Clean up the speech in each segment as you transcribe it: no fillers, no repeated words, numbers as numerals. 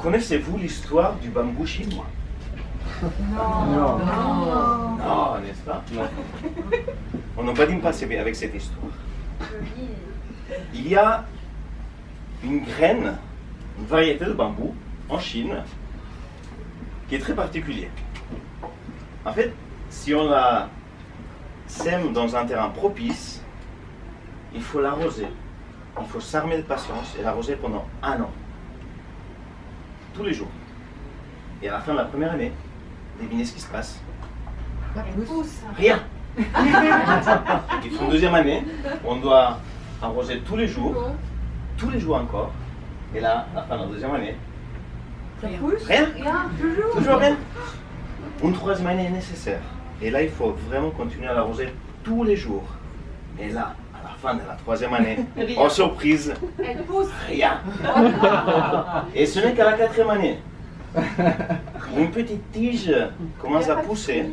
Connaissez-vous l'histoire du bambou chinois? Non. Non, n'est-ce pas? Non. On ne badine pas avec cette histoire. Il y a une graine, une variété de bambou en Chine qui est très particulière. En fait, si on la sème dans un terrain propice, il faut l'arroser. Il faut s'armer de patience et l'arroser pendant 1 an. Tous les jours. Et à la fin de la première année, devinez ce qui se passe? Rien. Et pour la deuxième année, on doit arroser tous les jours encore. Et là, à la fin de la deuxième année, rien. Toujours rien. Une troisième année est nécessaire. Et là, il faut vraiment continuer à l'arroser tous les jours. Et là, à la fin de la troisième année, en surprise, rien. Et ce n'est qu'à la quatrième année, une petite tige commence à pousser.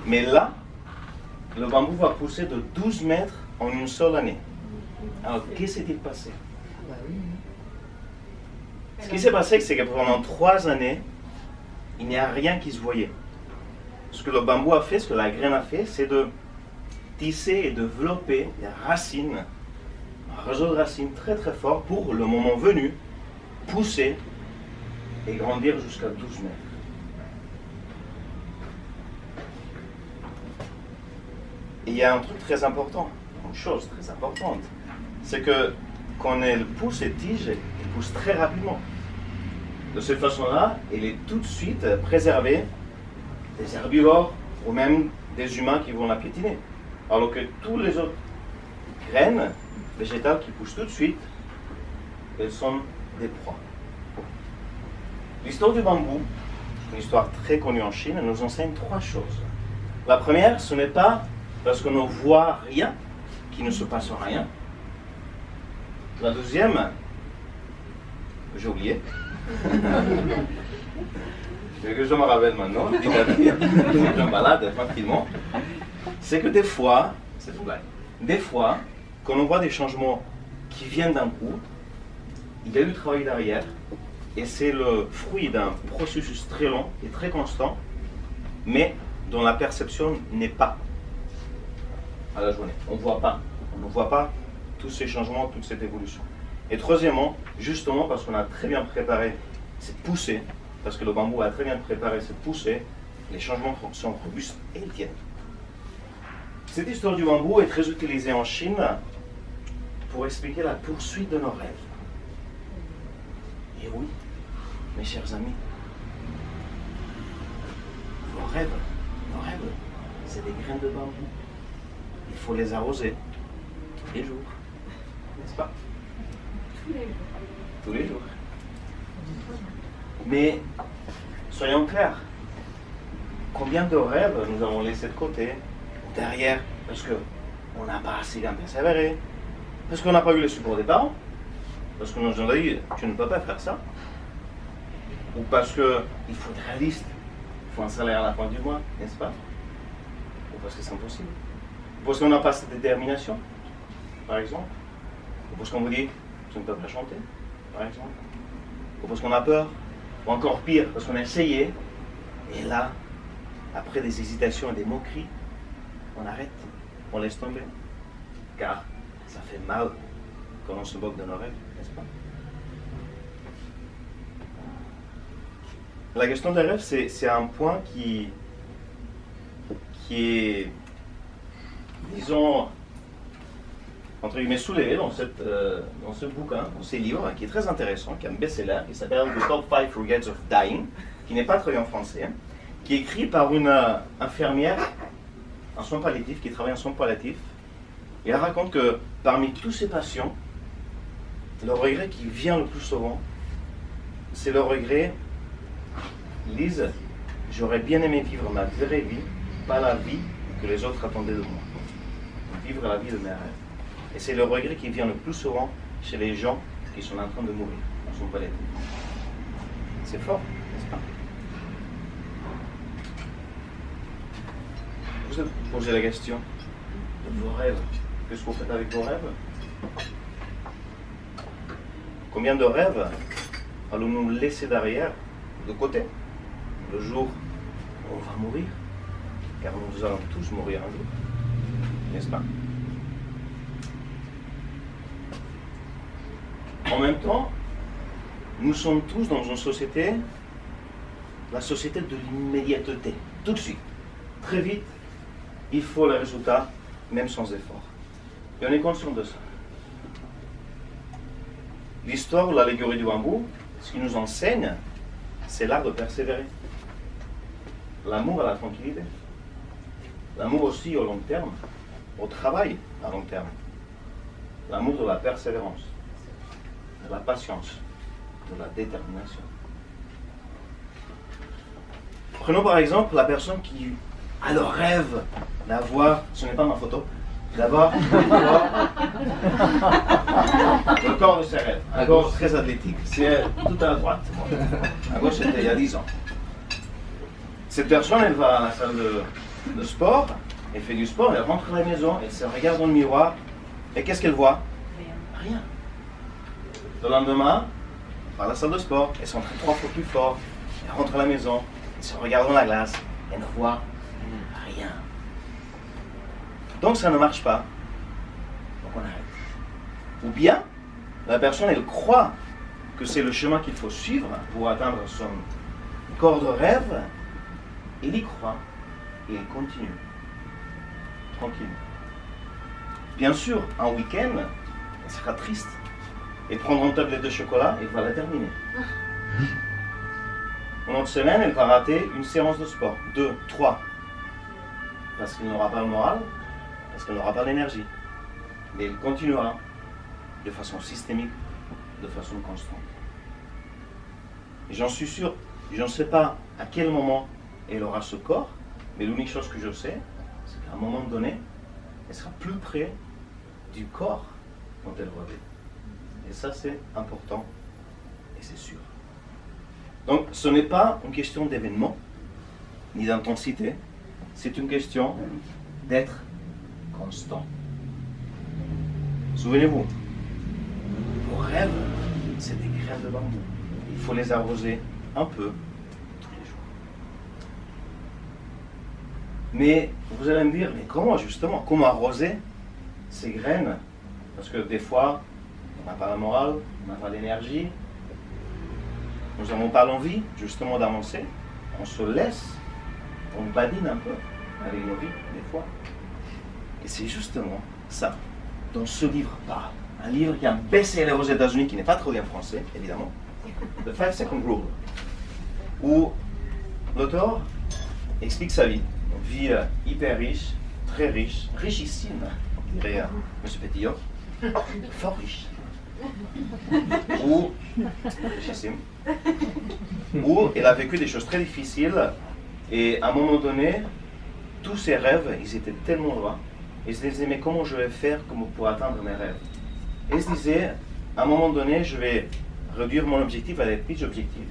Mais là, le bambou va pousser de 12 mètres en une seule année. Alors, qu'est-ce qui s'est passé? Ce qui s'est passé, c'est que pendant 3 années, il n'y a rien qui se voyait. Ce que le bambou a fait, ce que la graine a fait, c'est de tisser et développer des racines, un réseau de racines très très fort pour, le moment venu, pousser et grandir jusqu'à 12 mètres. Et il y a un truc très important, une chose très importante, c'est que quand elle pousse cette tige, elle pousse très rapidement. De cette façon-là, elle est tout de suite préservée des herbivores ou même des humains qui vont la piétiner. Alors que toutes les autres graines végétales qui poussent tout de suite, elles sont des proies. L'histoire du bambou, une histoire très connue en Chine, nous enseigne 3 choses. La première, ce n'est pas parce qu'on ne voit rien qu'il ne se passe rien. La deuxième, j'ai oublié. C'est que je me rappelle maintenant, petit à petit, je me balade tranquillement. C'est que des fois, c'est une blague, des fois, quand on voit des changements qui viennent d'un coup, il y a eu du travail derrière, et c'est le fruit d'un processus très long et très constant, mais dont la perception n'est pas à la journée. On ne voit pas tous ces changements, toute cette évolution. Et troisièmement, justement parce qu'on a très bien préparé cette poussée, parce que le bambou a très bien préparé cette poussée, les changements sont robustes et ils tiennent. Cette histoire du bambou est très utilisée en Chine pour expliquer la poursuite de nos rêves. Et oui, mes chers amis, nos rêves, c'est des graines de bambou. Il faut les arroser tous les jours, n'est-ce pas? Tous les jours. Mais soyons clairs, combien de rêves nous avons laissés de côté, derrière, parce qu'on n'a pas assez bien persévéré, parce qu'on n'a pas eu le support des parents, parce qu'on nous a dit tu ne peux pas faire ça, ou parce qu'il faut être réaliste, il faut un salaire à la fin du mois, n'est-ce pas? Ou parce que c'est impossible, ou parce qu'on n'a pas cette détermination, par exemple, ou parce qu'on vous dit tu ne peux pas chanter, par exemple, ou parce qu'on a peur, ou encore pire, parce qu'on a essayé, et là, après des hésitations et des moqueries, on arrête, on laisse tomber, car ça fait mal quand on se moque de nos rêves, n'est-ce pas? La question des rêves, c'est un point qui est, disons, entre guillemets, soulevé dans ce bouquin, dans ces livres, qui est très intéressant, qui est un best-seller, qui s'appelle The Top 5 Regrets of Dying, qui n'est pas traduit en français, hein, qui est écrit par une infirmière en soins palliatifs, qui travaille en soins palliatifs. Et elle raconte que parmi tous ses patients, le regret qui vient le plus souvent, c'est le regret, Lise, j'aurais bien aimé vivre ma vraie vie, pas la vie que les autres attendaient de moi. Vivre la vie de mes rêves. Et c'est le regret qui vient le plus souvent chez les gens qui sont en train de mourir en soins palliatifs. C'est fort, n'est-ce pas? Vous vous posez la question de vos rêves. Qu'est-ce que vous faites avec vos rêves? Combien de rêves allons-nous laisser derrière, de côté, le jour où on va mourir? Car nous allons tous mourir un jour, n'est-ce pas? En même temps, nous sommes tous dans une société, la société de l'immédiateté, tout de suite, très vite, il faut le résultat, même sans effort. Et on est conscient de ça. L'histoire ou l'allégorie du bambou, ce qui nous enseigne, c'est l'art de persévérer. L'amour à la tranquillité. L'amour aussi au long terme, au travail à long terme. L'amour de la persévérance, de la patience, de la détermination. Prenons par exemple la personne qui a le rêve d'avoir, ce n'est pas ma photo, d'avoir le corps de ses rêves, un corps très athlétique. C'est tout à droite. À gauche, c'était il y a 10 ans. Cette personne, elle va à la salle de sport, elle fait du sport, elle rentre à la maison, elle se regarde dans le miroir, et qu'est-ce qu'elle voit? Rien. Le lendemain, elle va à la salle de sport, elle s'entraîne 3 fois plus fort, elle rentre à la maison, elle se regarde dans la glace, elle ne voit rien. Donc ça ne marche pas. Donc on arrête. Ou bien, la personne, elle croit que c'est le chemin qu'il faut suivre pour atteindre son corps de rêve. Elle y croit et elle continue. Tranquille. Bien sûr, un week-end, elle sera triste. Elle prendra une tablette de chocolat et va la terminer. Une autre semaine, elle va rater une séance de sport. 2, 3. Parce qu'elle n'aura pas le moral, parce qu'elle n'aura pas l'énergie. Mais elle continuera de façon systémique, de façon constante. Et j'en suis sûr, je ne sais pas à quel moment elle aura ce corps, mais l'unique chose que je sais, c'est qu'à un moment donné, elle sera plus près du corps dont elle rêvait. Et ça, c'est important et c'est sûr. Donc, ce n'est pas une question d'événement, ni d'intensité, c'est une question d'être constant. Souvenez-vous, vos rêves, c'est des graines de bambou. Il faut les arroser un peu tous les jours. Mais vous allez me dire, mais comment justement, comment arroser ces graines? Parce que des fois, on n'a pas la morale, on n'a pas l'énergie, nous n'avons pas l'envie justement d'avancer, on se laisse, on badine un peu avec nos vies des fois. Et c'est justement ça dont ce livre parle. Un livre qui est un best-seller aux États-Unis, qui n'est pas traduit en français, évidemment, The 5 Second Rule, où l'auteur explique sa vie. Une vie hyper riche, très riche, richissime, dirait M. Pétillon, fort riche. Où, richissime, où elle a vécu des choses très difficiles et à un moment donné, tous ses rêves, ils étaient tellement loin. Et se disait, mais comment je vais faire pour atteindre mes rêves? Et elle se disait, à un moment donné, je vais réduire mon objectif à des petits objectifs.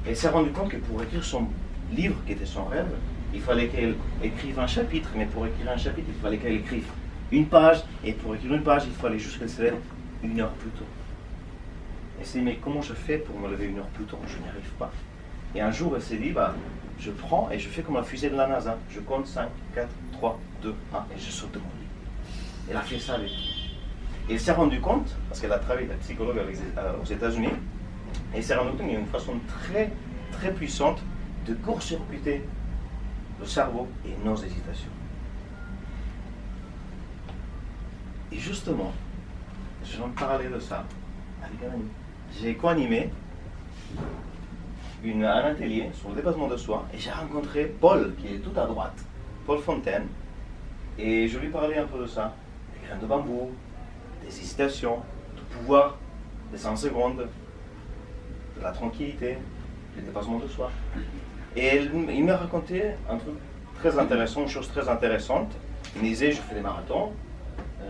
Et elle s'est rendue compte que pour écrire son livre, qui était son rêve, il fallait qu'elle écrive un chapitre. Mais pour écrire un chapitre, il fallait qu'elle écrive une page. Et pour écrire une page, il fallait juste qu'elle se lève 1 heure plus tôt. Elle s'est dit, mais comment je fais pour me lever 1 heure plus tôt? Je n'y arrive pas. Et un jour, elle s'est dit, je prends et je fais comme la fusée de la NASA. Je compte 5, 4, 3, 2, 1 et je saute de mon lit. Elle a fait ça avec. Et elle s'est rendue compte, parce qu'elle a travaillé avec un psychologue aux États-Unis, et elle s'est rendue compte qu'il y a une façon très, très puissante de court-circuiter le cerveau et nos hésitations. Et justement, je vais en parler de ça avec un ami. J'ai co-animé un atelier sur le dépassement de soi et j'ai rencontré Paul, qui est tout à droite, Paul Fontaine, et je lui parlais un peu de ça, des graines de bambou, des hésitations, du pouvoir des 100 secondes, de la tranquillité, du dépassement de soi. Et il m'a raconté un truc très intéressant, une chose très intéressante. Il me disait, je fais des marathons,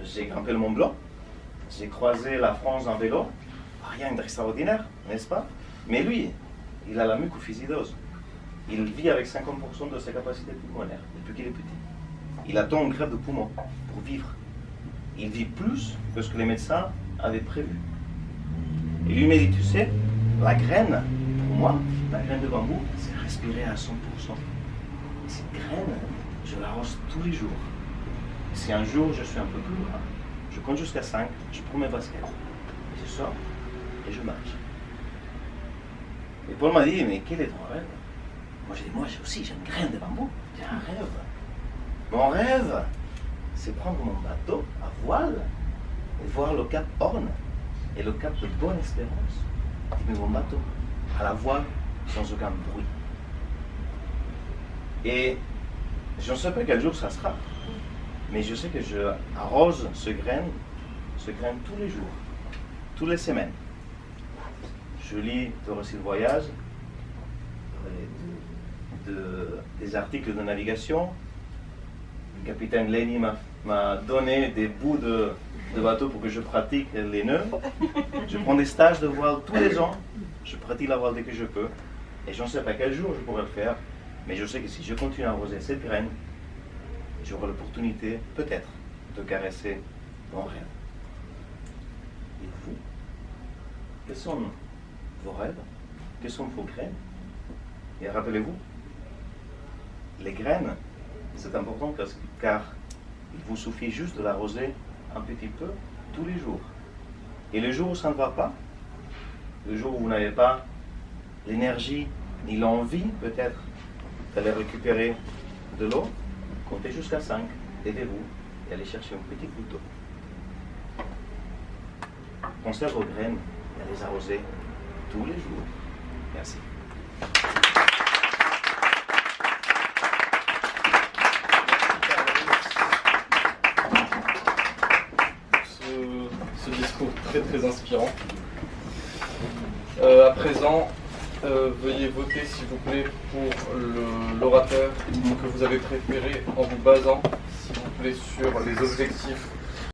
j'ai grimpé le Mont Blanc, j'ai croisé la France en vélo, rien d'extraordinaire, n'est-ce pas? Mais lui, il a la mucoviscidose. Il vit avec 50% de ses capacités pulmonaires depuis qu'il est petit. Il attend une greffe de poumon pour vivre. Il vit plus que ce que les médecins avaient prévu. Et lui m'a dit, tu sais, la graine, pour moi, la graine de bambou, c'est respirer à 100%. Et cette graine, je l'arrose tous les jours. Et si un jour je suis un peu plus loin, je compte jusqu'à 5, je prends mes baskets, et je sors, et je marche. Et Paul m'a dit, mais quel est ton rêve? Moi j'ai dit, moi aussi j'ai une graine de bambou, j'ai un rêve. Mon rêve, c'est prendre mon bateau à voile et voir le cap Horn et le cap de Bonne-Espérance. Et mon bateau à la voile sans aucun bruit. Et je ne sais pas quel jour ça sera, mais je sais que je arrose ce grain tous les jours, toutes les semaines. Je lis des récits de voyage, des articles de navigation. Le capitaine Lenny m'a donné des bouts de bateau pour que je pratique les nœuds. Je prends des stages de voile tous les ans. Je pratique la voile dès que je peux. Et je ne sais pas quel jour je pourrai le faire. Mais je sais que si je continue à arroser cette graine, j'aurai l'opportunité, peut-être, de caresser mon rêve. Et vous, quels sont vos rêves? Quelles sont vos graines? Et rappelez-vous, les graines, c'est important car il vous suffit juste de l'arroser un petit peu tous les jours. Et le jour où ça ne va pas, le jour où vous n'avez pas l'énergie ni l'envie peut-être d'aller récupérer de l'eau, comptez jusqu'à 5, levez-vous et allez chercher un petit couteau. Pensez à vos graines et à les arroser tous les jours. Merci. Ce discours très très inspirant. À présent, veuillez voter s'il vous plaît pour l'orateur que vous avez préféré en vous basant s'il vous plaît sur les objectifs